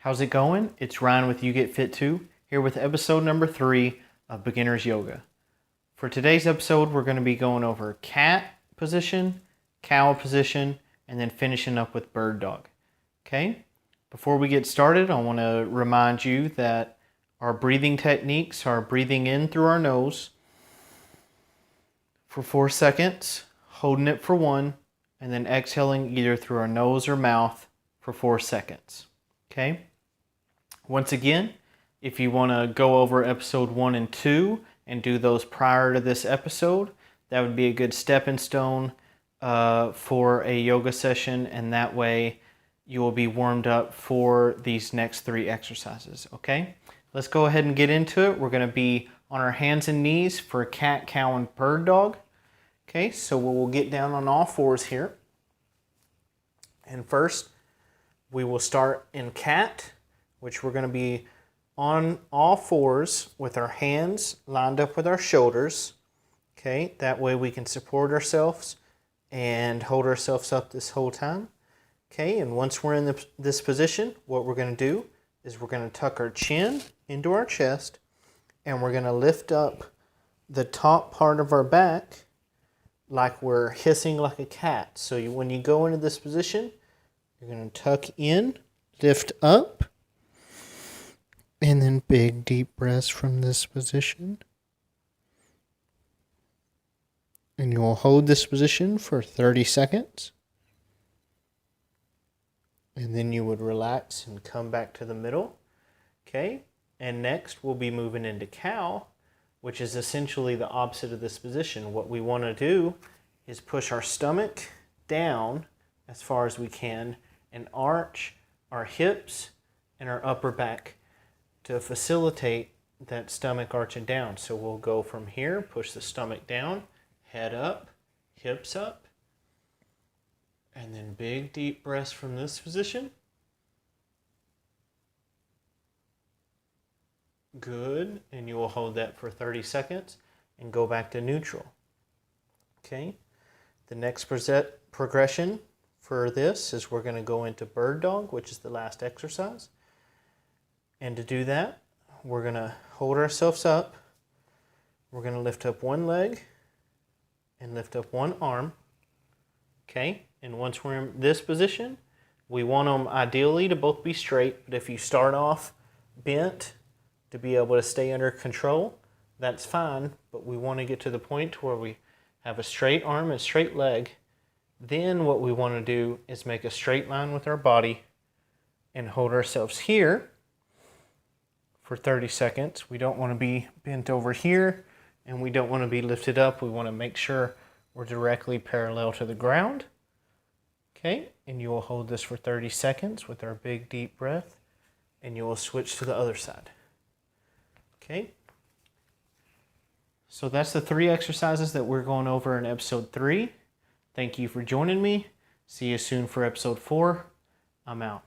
How's it going? It's Ryan with You Get Fit Too, here with episode number 3 of Beginner's Yoga. For today's episode, we're going to be going over cat position, cow position, and then finishing up with bird dog. Okay? Before we get started, I want to remind you that our breathing techniques are breathing in through our nose for 4 seconds, holding it for 1, and then exhaling either through our nose or mouth for 4 seconds. Okay? Once again, if you want to go over episode 1 and 2 and do those prior to this episode, that would be a good stepping stone for a yoga session, and that way you will be warmed up for these next 3 exercises. Okay? Let's go ahead and get into it. We're going to be on our hands and knees for cat, cow, and bird dog. Okay, so we'll get down on all fours here. And first, we will start in cat, which we're going to be on all fours with our hands lined up with our shoulders. Okay, that way we can support ourselves and hold ourselves up this whole time. Okay, and once we're in this position, what we're going to do is we're going to tuck our chin into our chest, and we're going to lift up the top part of our back like we're hissing like a cat. So when you go into this position, you're going to tuck in, lift up, and then big deep breaths from this position. And you'll hold this position for 30 seconds. And then you would relax and come back to the middle. Okay, and next we'll be moving into cow, which is essentially the opposite of this position. What we want to do is push our stomach down as far as we can and arch our hips and our upper back to facilitate that stomach arching down. So we'll go from here, push the stomach down, head up, hips up, and then big deep breaths from this position. Good, and you will hold that for 30 seconds and go back to neutral. Okay, the next progression for this is we're going to go into bird dog, which is the last exercise. And to do that, we're going to hold ourselves up. We're going to lift up one leg and lift up one arm. Okay, and once we're in this position, we want them ideally to both be straight, but if you start off bent, to be able to stay under control, that's fine, but we want to get to the point where we have a straight arm and straight leg. Then what we want to do is make a straight line with our body and hold ourselves here for 30 seconds. We don't want to be bent over here, and we don't want to be lifted up. We want to make sure we're directly parallel to the ground. Okay, and you will hold this for 30 seconds with our big deep breath, and you will switch to the other side. Okay, so that's the 3 exercises that we're going over in episode 3. Thank you for joining me. See you soon for episode 4. I'm out.